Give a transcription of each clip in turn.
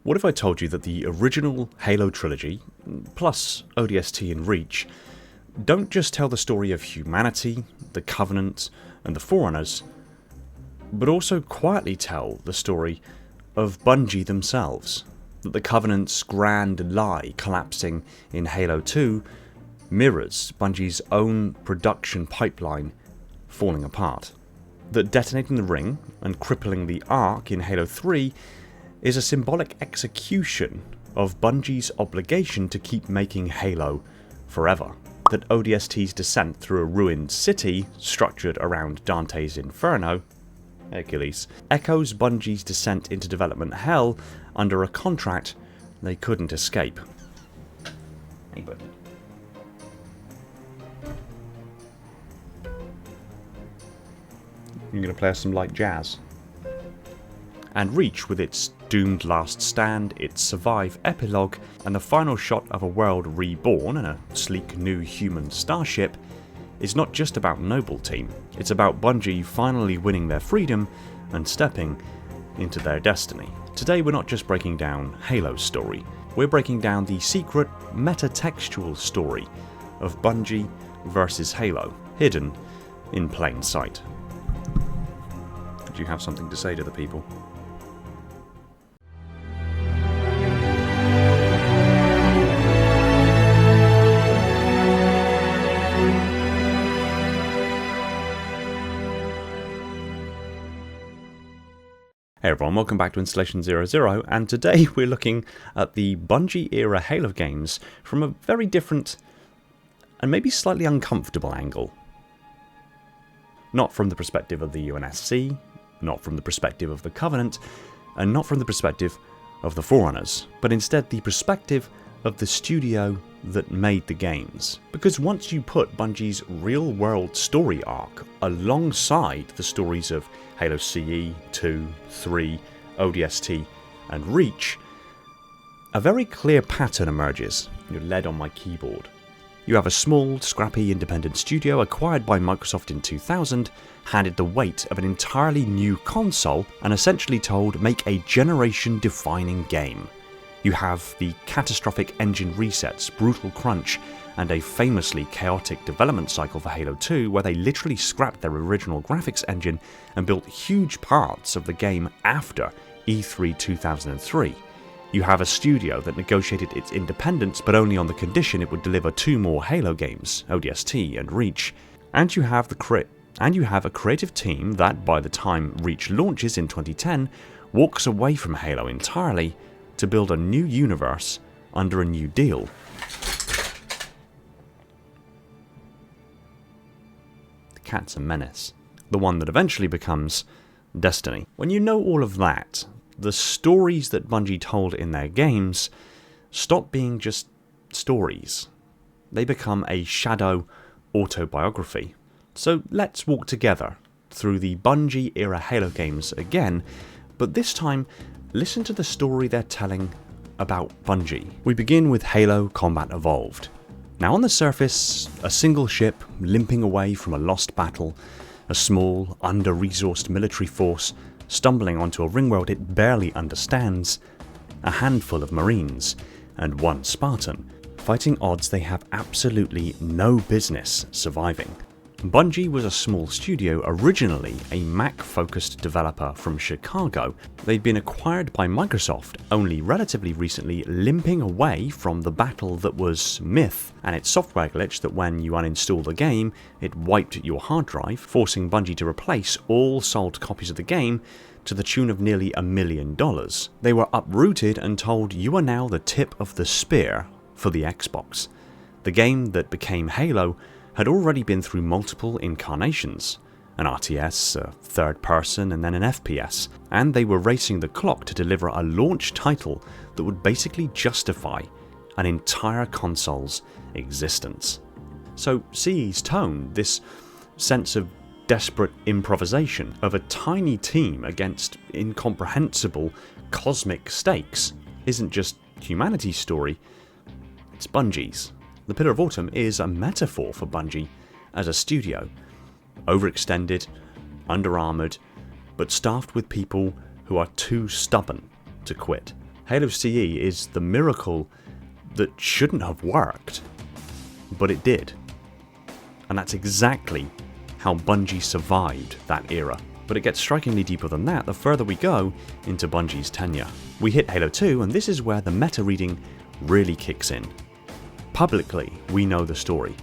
What if I told you that the original Halo trilogy, plus ODST and Reach, don't just tell the story of humanity, the Covenant, and the Forerunners, but also quietly tell the story of Bungie themselves? That the Covenant's grand lie collapsing in Halo 2 mirrors Bungie's own production pipeline falling apart. That detonating the ring and crippling the Ark in Halo 3 is a symbolic execution of Bungie's obligation to keep making Halo forever. That ODST's descent through a ruined city structured around Dante's Inferno, Hercules, echoes Bungie's descent into development hell under a contract they couldn't escape. Hey, bud. You're going to play us some light jazz. And Reach, with its doomed last stand, its survive epilogue, and the final shot of a world reborn and a sleek new human starship, is not just about Noble Team. It's about Bungie finally winning their freedom and stepping into their destiny. Today we're not just breaking down Halo's story, we're breaking down the secret metatextual story of Bungie versus Halo, hidden in plain sight. Do you have something to say to the people? Hey everyone, welcome back to Installation 00, and today we're looking at the Bungie era Halo games from a very different and maybe slightly uncomfortable angle. Not from the perspective of the UNSC, not from the perspective of the Covenant, and not from the perspective of the Forerunners, but instead the perspective of the studio that made the games. Because once you put Bungie's real-world story arc alongside the stories of Halo CE, 2, 3, ODST, and Reach, a very clear pattern emerges. You're led on my keyboard. You have a small, scrappy independent studio acquired by Microsoft in 2000, handed the weight of an entirely new console, and essentially told, make a generation-defining game. You have the catastrophic engine resets, brutal crunch, and a famously chaotic development cycle for Halo 2 where they literally scrapped their original graphics engine and built huge parts of the game after E3 2003. You have a studio that negotiated its independence but only on the condition it would deliver 2 more Halo games, ODST and Reach. And you have a creative team that, by the time Reach launches in 2010, walks away from Halo entirely to build a new universe under a new deal. The cat's a menace. The one that eventually becomes Destiny. When you know all of that, the stories that Bungie told in their games stop being just stories. They become a shadow autobiography. So let's walk together through the Bungie era Halo games again, but this time listen to the story they're telling about Bungie. We begin with Halo Combat Evolved. Now on the surface, a single ship limping away from a lost battle, a small, under-resourced military force stumbling onto a ring world it barely understands, a handful of Marines, and 1 Spartan, fighting odds they have absolutely no business surviving. Bungie was a small studio, originally a Mac-focused developer from Chicago. They'd been acquired by Microsoft only relatively recently, limping away from the battle that was Myth and its software glitch that when you uninstall the game, it wiped your hard drive, forcing Bungie to replace all sold copies of the game to the tune of nearly $1 million. They were uprooted and told, you are now the tip of the spear for the Xbox. The game that became Halo had already been through multiple incarnations, an RTS, a third person, and then an FPS, and they were racing the clock to deliver a launch title that would basically justify an entire console's existence. So CE's tone, this sense of desperate improvisation of a tiny team against incomprehensible cosmic stakes, isn't just humanity's story, it's Bungie's. The Pillar of Autumn is a metaphor for Bungie as a studio, overextended, under-armoured, but staffed with people who are too stubborn to quit. Halo CE is the miracle that shouldn't have worked, but it did. And that's exactly how Bungie survived that era. But it gets strikingly deeper than that the further we go into Bungie's tenure. We hit Halo 2, and this is where the meta reading really kicks in. Publicly, we know the story.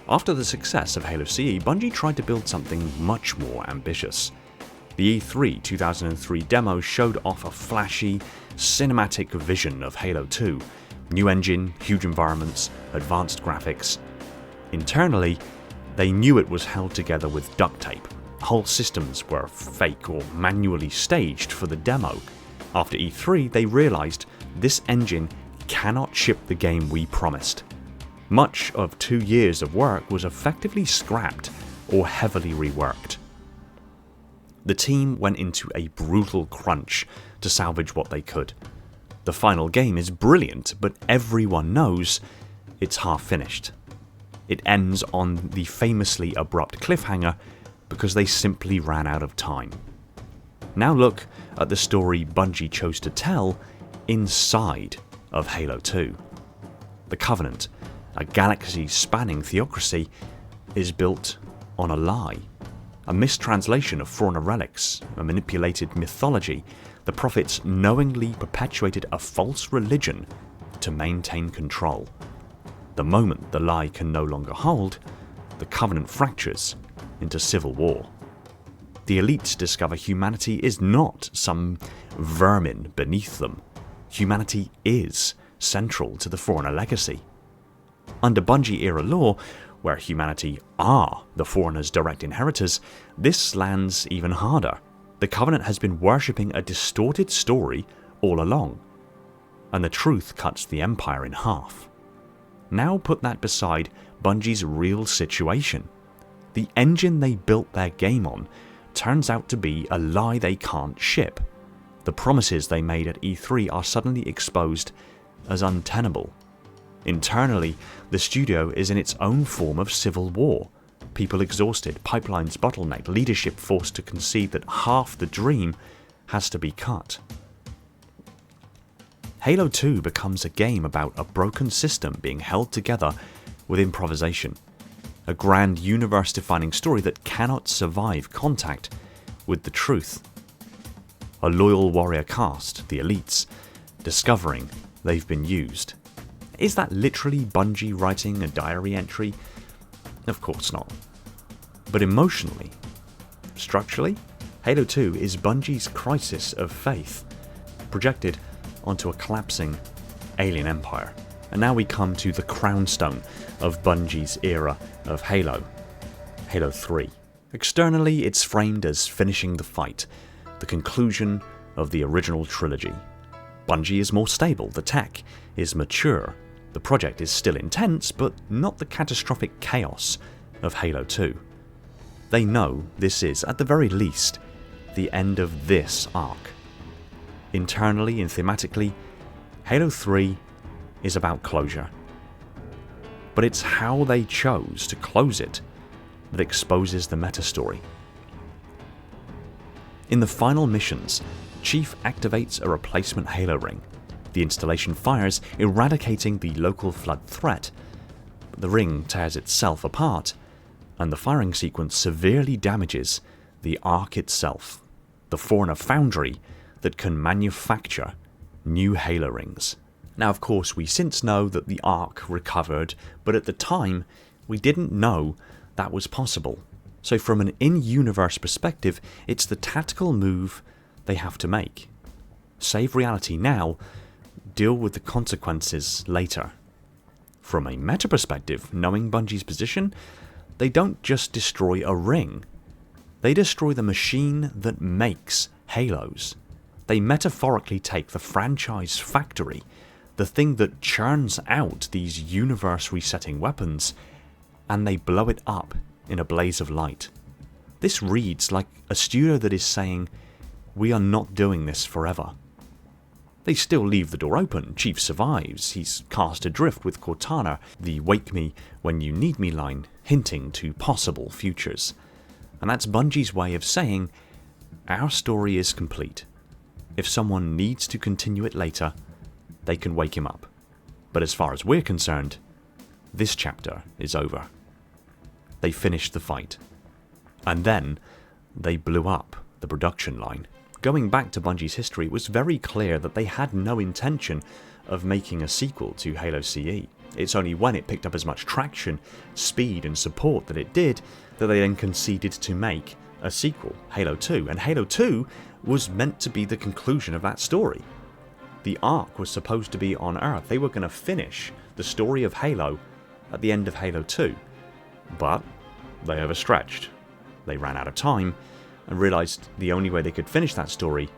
After the success of Halo CE, Bungie tried to build something much more ambitious. The E3 2003 demo showed off a flashy, cinematic vision of Halo 2. New engine, huge environments, advanced graphics. Internally, they knew it was held together with duct tape. Whole systems were fake or manually staged for the demo. After E3, they realized this engine cannot ship the game we promised. Much of 2 years of work was effectively scrapped or heavily reworked. The team went into a brutal crunch to salvage what they could. The final game is brilliant, but everyone knows it's half finished. It ends on the famously abrupt cliffhanger because they simply ran out of time. Now look at the story Bungie chose to tell inside of Halo 2. The Covenant, a galaxy-spanning theocracy, is built on a lie. A mistranslation of Forerunner relics, a manipulated mythology. The prophets knowingly perpetuated a false religion to maintain control. The moment the lie can no longer hold, the Covenant fractures into civil war. The elites discover humanity is not some vermin beneath them. Humanity is central to the Forerunner legacy. Under Bungie-era lore, where humanity are the Forerunners' direct inheritors, this lands even harder. The Covenant has been worshipping a distorted story all along, and the truth cuts the Empire in half. Now put that beside Bungie's real situation. The engine they built their game on turns out to be a lie they can't ship. The promises they made at E3 are suddenly exposed as untenable. Internally, the studio is in its own form of civil war. People exhausted, pipelines bottlenecked, leadership forced to concede that half the dream has to be cut. Halo 2 becomes a game about a broken system being held together with improvisation. A grand universe-defining story that cannot survive contact with the truth. A loyal warrior caste, the elites, discovering they've been used. Is that literally Bungie writing a diary entry? Of course not. But emotionally, structurally, Halo 2 is Bungie's crisis of faith, projected onto a collapsing alien empire. And now we come to the crownstone of Bungie's era of Halo, Halo 3. Externally, it's framed as finishing the fight, the conclusion of the original trilogy. Bungie is more stable, the tech is mature, the project is still intense, but not the catastrophic chaos of Halo 2. They know this is, at the very least, the end of this arc. Internally and thematically, Halo 3 is about closure. But it's how they chose to close it that exposes the meta-story. In the final missions, Chief activates a replacement Halo ring. The installation fires, eradicating the local flood threat. But the ring tears itself apart, and the firing sequence severely damages the Ark itself, the Forerunner foundry that can manufacture new Halo rings. Now, of course, we since know that the Ark recovered, but at the time, we didn't know that was possible. So from an in-universe perspective, it's the tactical move they have to make. Save reality now, deal with the consequences later. From a meta perspective, knowing Bungie's position, they don't just destroy a ring. They destroy the machine that makes Halos. They metaphorically take the franchise factory, the thing that churns out these universe-resetting weapons, and they blow it up in a blaze of light. This reads like a studio that is saying, we are not doing this forever. They still leave the door open. Chief survives. He's cast adrift with Cortana, the wake me when you need me line, hinting to possible futures. And that's Bungie's way of saying, our story is complete. If someone needs to continue it later, they can wake him up. But as far as we're concerned, this chapter is over. They finished the fight. And then they blew up the production line. Going back to Bungie's history, it was very clear that they had no intention of making a sequel to Halo CE. It's only when it picked up as much traction, speed and support that it did that they then conceded to make a sequel, Halo 2. And Halo 2 was meant to be the conclusion of that story. The arc was supposed to be on Earth. They were going to finish the story of Halo at the end of Halo 2. But they overstretched. They ran out of time and realised the only way they could finish that story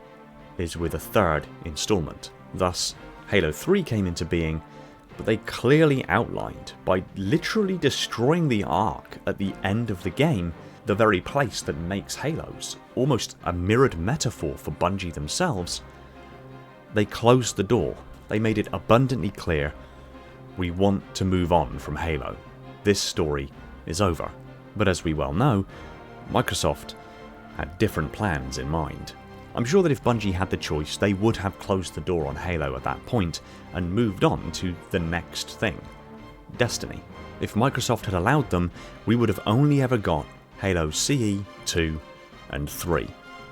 is with a third installment. Thus, Halo 3 came into being, but they clearly outlined, by literally destroying the arc at the end of the game, the very place that makes Halos, almost a mirrored metaphor for Bungie themselves. They closed the door. They made it abundantly clear, we want to move on from Halo. This story is over. But as we well know, Microsoft had different plans in mind. I'm sure that if Bungie had the choice, they would have closed the door on Halo at that point and moved on to the next thing, Destiny. If Microsoft had allowed them, we would have only ever got Halo CE, 2 and 3.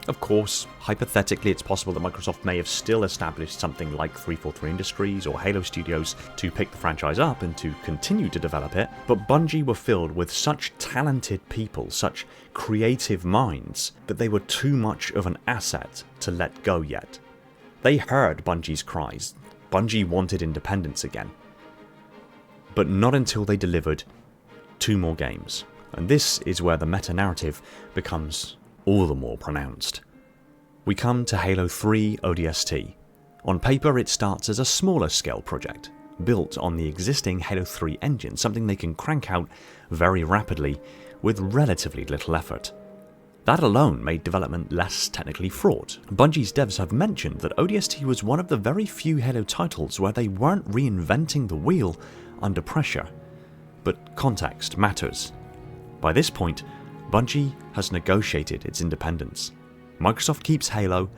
Of course, hypothetically it's possible that Microsoft may have still established something like 343 Industries or Halo Studios to pick the franchise up and to continue to develop it, but Bungie were filled with such talented people, such creative minds, that they were too much of an asset to let go yet. They heard Bungie's cries. Bungie wanted independence again. But not until they delivered 2 more games. And this is where the meta-narrative becomes all the more pronounced. We come to Halo 3 ODST. On paper it starts as a smaller scale project, built on the existing Halo 3 engine, something they can crank out very rapidly with relatively little effort. That alone made development less technically fraught. Bungie's devs have mentioned that ODST was one of the very few Halo titles where they weren't reinventing the wheel under pressure. But context matters. By this point, Bungie has negotiated its independence. Microsoft keeps Halo,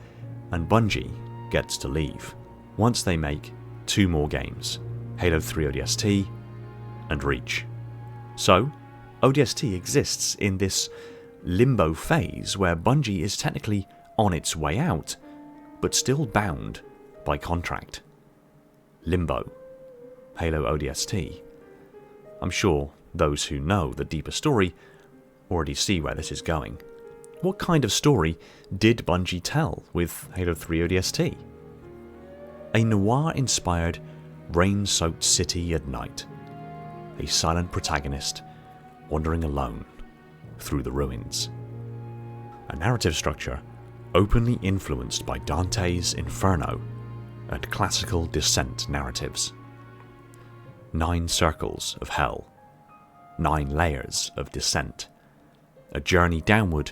and Bungie gets to leave, once they make 2 more games, Halo 3 ODST and Reach. So, ODST exists in this limbo phase where Bungie is technically on its way out, but still bound by contract. Limbo. Halo ODST. I'm sure those who know the deeper story already see where this is going. What kind of story did Bungie tell with Halo 3 ODST? A noir-inspired, rain-soaked city at night. A silent protagonist wandering alone through the ruins. A narrative structure openly influenced by Dante's Inferno and classical Descent narratives. 9 circles of hell. 9 layers of descent. A journey downward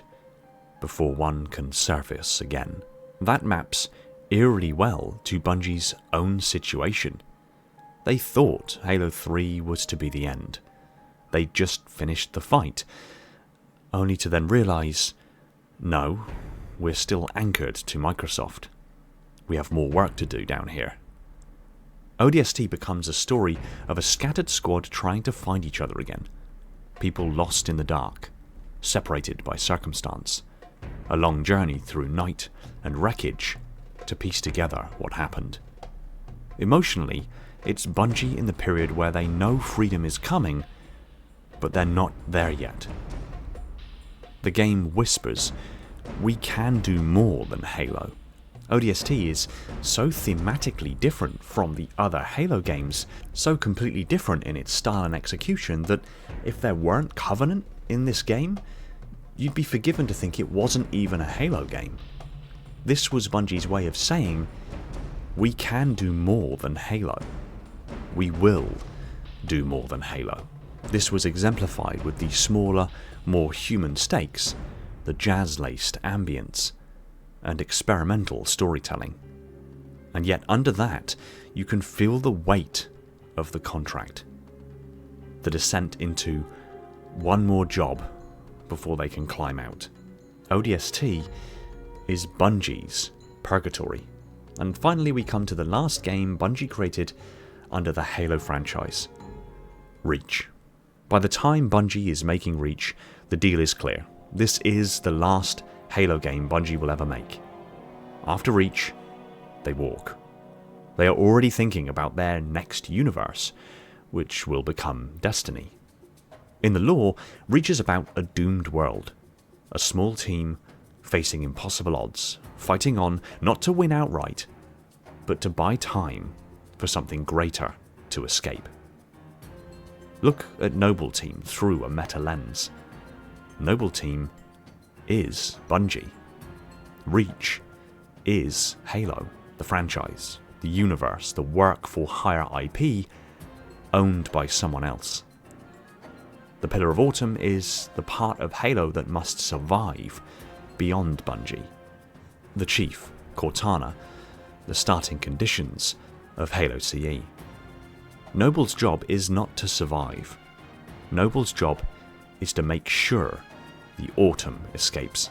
before one can surface again. That maps eerily well to Bungie's own situation. They thought Halo 3 was to be the end. They just finished the fight, only to then realise, no, we're still anchored to Microsoft. We have more work to do down here. ODST becomes a story of a scattered squad trying to find each other again. People lost in the dark, separated by circumstance. A long journey through night and wreckage to piece together what happened. Emotionally, it's Bungie in the period where they know freedom is coming, but they're not there yet. The game whispers, we can do more than Halo. ODST is so thematically different from the other Halo games, so completely different in its style and execution, that if there weren't Covenant in this game, you'd be forgiven to think it wasn't even a Halo game. This was Bungie's way of saying, we can do more than Halo. We will do more than Halo. This was exemplified with the smaller, more human stakes, the jazz-laced ambience, and experimental storytelling. And yet under that, you can feel the weight of the contract. The descent into one more job before they can climb out. ODST is Bungie's purgatory. And finally we come to the last game Bungie created under the Halo franchise. Reach. By the time Bungie is making Reach, the deal is clear. This is the last Halo game Bungie will ever make. After Reach, they walk. They are already thinking about their next universe, which will become Destiny. In the lore, Reach is about a doomed world. A small team facing impossible odds, fighting on not to win outright, but to buy time for something greater to escape. Look at Noble Team through a meta lens. Noble Team is Bungie. Reach is Halo, the franchise, the universe, the work for hire IP owned by someone else. The Pillar of Autumn is the part of Halo that must survive beyond Bungie. The Chief, Cortana, the starting conditions of Halo CE. Noble's job is not to survive. Noble's job is to make sure the Autumn escapes.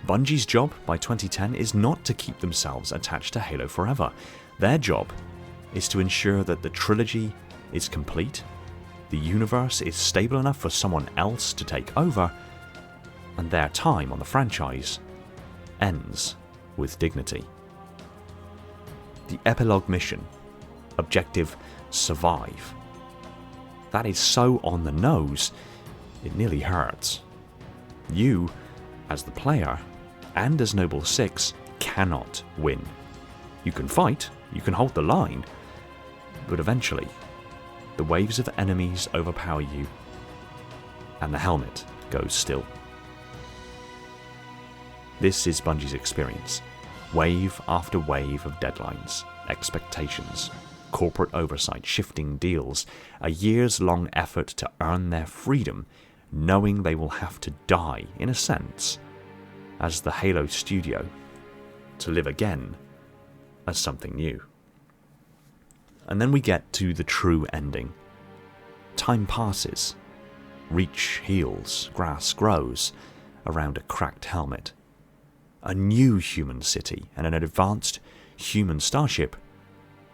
Bungie's job by 2010 is not to keep themselves attached to Halo forever. Their job is to ensure that the trilogy is complete, the universe is stable enough for someone else to take over, and their time on the franchise ends with dignity. The epilogue mission, objective survive. That is so on the nose, it nearly hurts. You, as the player, and as Noble 6, cannot win. You can fight, you can hold the line, but eventually, the waves of enemies overpower you, and the helmet goes still. This is Bungie's experience. Wave after wave of deadlines, expectations, corporate oversight, shifting deals, a years-long effort to earn their freedom, knowing they will have to die, in a sense, as the Halo studio, to live again as something new. And then we get to the true ending. Time passes. Reach heals, grass grows around a cracked helmet. A new human city and an advanced human starship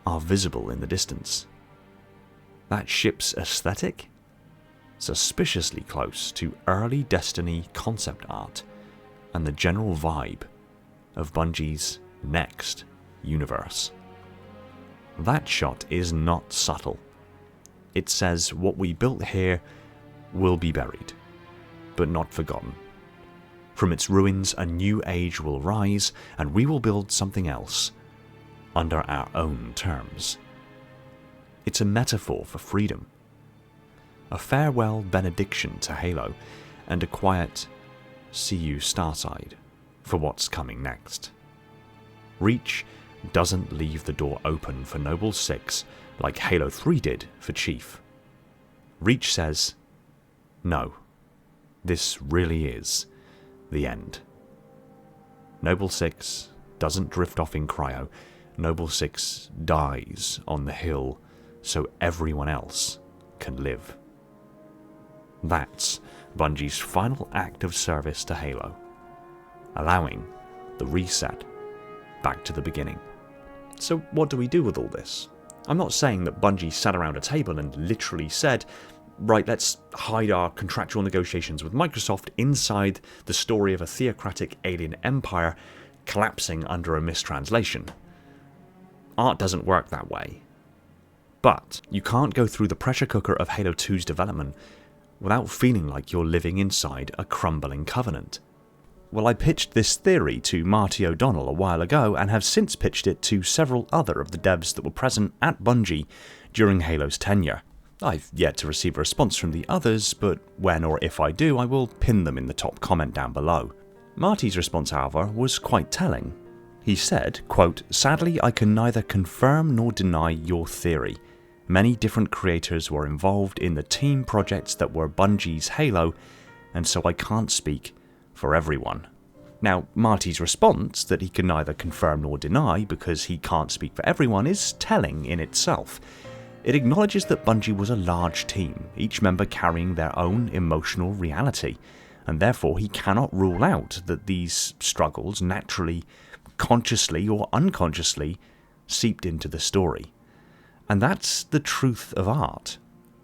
are visible in the distance. That ship's aesthetic? Suspiciously close to early Destiny concept art and the general vibe of Bungie's next universe. That shot is not subtle. It says what we built here will be buried, but not forgotten. From its ruins a new age will rise, and we will build something else, under our own terms. It's a metaphor for freedom. A farewell benediction to Halo, and a quiet see you Starside for what's coming next. Reach doesn't leave the door open for Noble 6 like Halo 3 did for Chief. Reach says, no, this really is the end. Noble 6 doesn't drift off in cryo. Noble 6 dies on the hill so everyone else can live. That's Bungie's final act of service to Halo, allowing the reset back to the beginning. So what do we do with all this? I'm not saying that Bungie sat around a table and literally said, right, let's hide our contractual negotiations with Microsoft inside the story of a theocratic alien empire collapsing under a mistranslation. Art doesn't work that way. But you can't go through the pressure cooker of Halo 2's development without feeling like you're living inside a crumbling covenant. Well, I pitched this theory to Marty O'Donnell a while ago and have since pitched it to several other of the devs that were present at Bungie during Halo's tenure. I've yet to receive a response from the others, but when or if I do, I will pin them in the top comment down below. Marty's response, however, was quite telling. He said, quote, "Sadly, I can neither confirm nor deny your theory. Many different creators were involved in the team projects that were Bungie's Halo, and so I can't speak for everyone." Now, Marty's response that he can neither confirm nor deny because he can't speak for everyone is telling in itself. It acknowledges that Bungie was a large team, each member carrying their own emotional reality, and therefore he cannot rule out that these struggles naturally consciously or unconsciously seeped into the story. And that's the truth of art.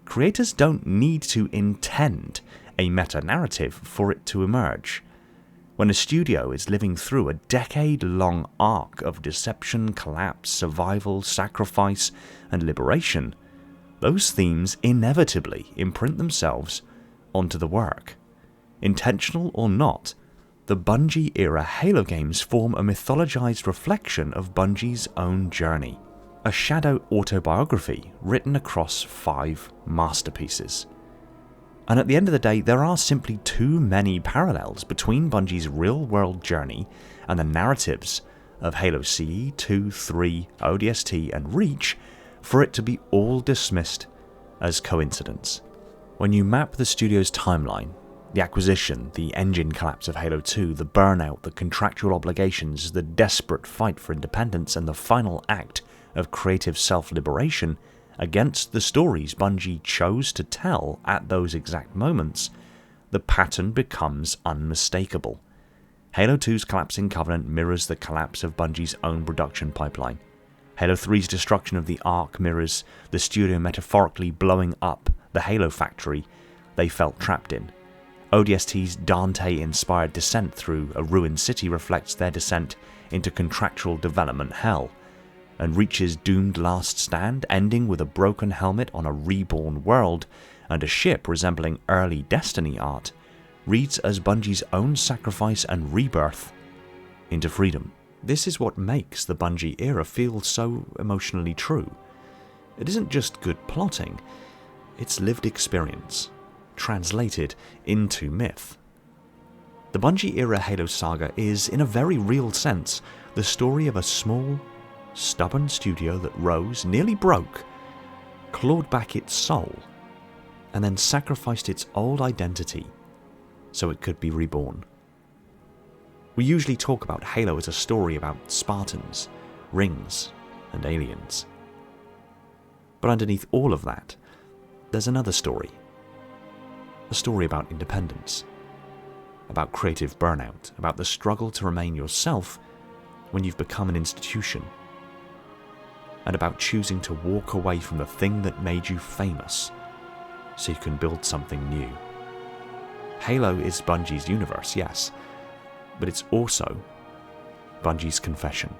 Creators don't need to intend a meta-narrative for it to emerge. When a studio is living through a decade-long arc of deception, collapse, survival, sacrifice, and liberation, those themes inevitably imprint themselves onto the work. Intentional or not, the Bungie-era Halo games form a mythologized reflection of Bungie's own journey. A shadow autobiography written across 5 masterpieces. And at the end of the day, there are simply too many parallels between Bungie's real-world journey and the narratives of Halo CE, 2, 3, ODST, and Reach for it to be all dismissed as coincidence. When you map the studio's timeline, the acquisition, the engine collapse of Halo 2, the burnout, the contractual obligations, the desperate fight for independence, and the final act of creative self-liberation against the stories Bungie chose to tell at those exact moments, the pattern becomes unmistakable. Halo 2's collapsing Covenant mirrors the collapse of Bungie's own production pipeline. Halo 3's destruction of the Ark mirrors the studio metaphorically blowing up the Halo factory they felt trapped in. ODST's Dante-inspired descent through a ruined city reflects their descent into contractual development hell. And Reach's doomed last stand, ending with a broken helmet on a reborn world and a ship resembling early Destiny art, reads as Bungie's own sacrifice and rebirth into freedom. This is what makes the Bungie era feel so emotionally true. It isn't just good plotting, it's lived experience, translated into myth. The Bungie era Halo saga is, in a very real sense, the story of a small, stubborn studio that rose, nearly broke, clawed back its soul, and then sacrificed its old identity so it could be reborn. We usually talk about Halo as a story about Spartans, rings, and aliens. But underneath all of that, there's another story. A story about independence, about creative burnout, about the struggle to remain yourself when you've become an institution, and about choosing to walk away from the thing that made you famous so you can build something new. Halo is Bungie's universe, yes, but it's also Bungie's confession.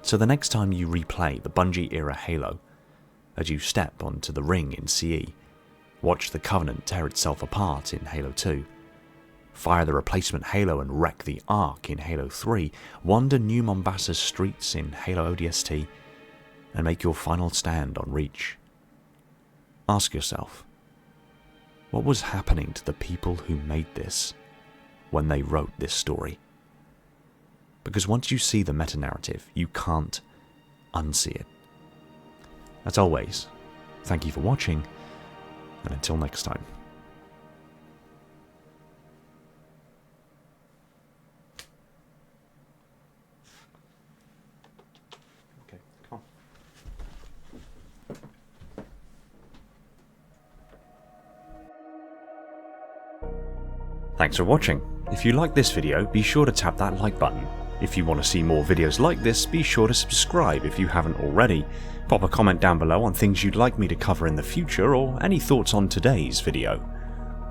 So the next time you replay the Bungie-era Halo, as you step onto the ring in CE, watch the Covenant tear itself apart in Halo 2, fire the replacement Halo and wreck the Ark in Halo 3, wander New Mombasa's streets in Halo ODST, and make your final stand on Reach. Ask yourself, what was happening to the people who made this when they wrote this story? Because once you see the meta-narrative, you can't unsee it. As always, thank you for watching, and until next time. Okay, come on. Thanks for watching. If you like this video, be sure to tap that like button. If you want to see more videos like this, be sure to subscribe if you haven't already. Pop a comment down below on things you'd like me to cover in the future, or any thoughts on today's video.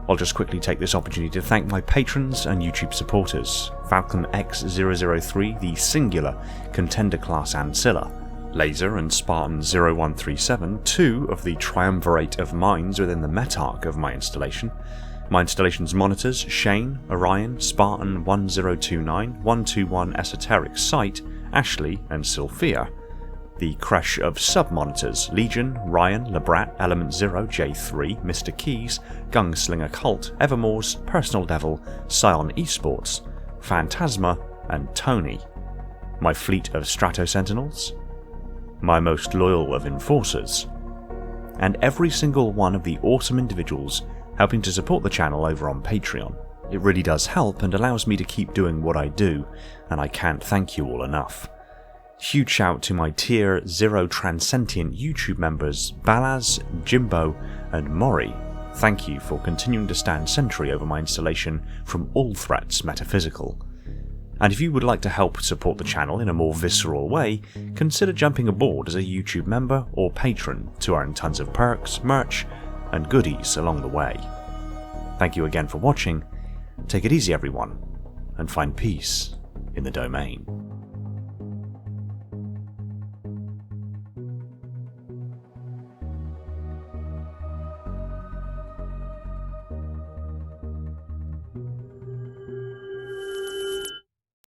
I'll just quickly take this opportunity to thank my patrons and YouTube supporters: Falcon X003, the singular Contender class Ancilla, Laser and Spartan 0137, 2 of the triumvirate of mines within the Metarch of my installation. My installation's monitors: Shane, Orion, Spartan 1029, 121 Esoteric Sight, Ashley, and Sylphia. The creche of sub-monitors: Legion, Ryan, Labrat, Element 0, J3, Mr. Keys, Gunslinger Cult, Evermore's, Personal Devil, Scion Esports, Phantasma, and Tony. My fleet of Strato Sentinels. My most loyal of Enforcers. And every single one of the awesome individuals helping to support the channel over on Patreon. It really does help and allows me to keep doing what I do, and I can't thank you all enough. Huge shout to my Tier 0 Transcendent YouTube members Balaz, Jimbo, and Mori. Thank you for continuing to stand sentry over my installation from all threats metaphysical. And if you would like to help support the channel in a more visceral way, consider jumping aboard as a YouTube member or patron to earn tons of perks, merch, and goodies along the way. Thank you again for watching, take it easy everyone, and find peace in the domain.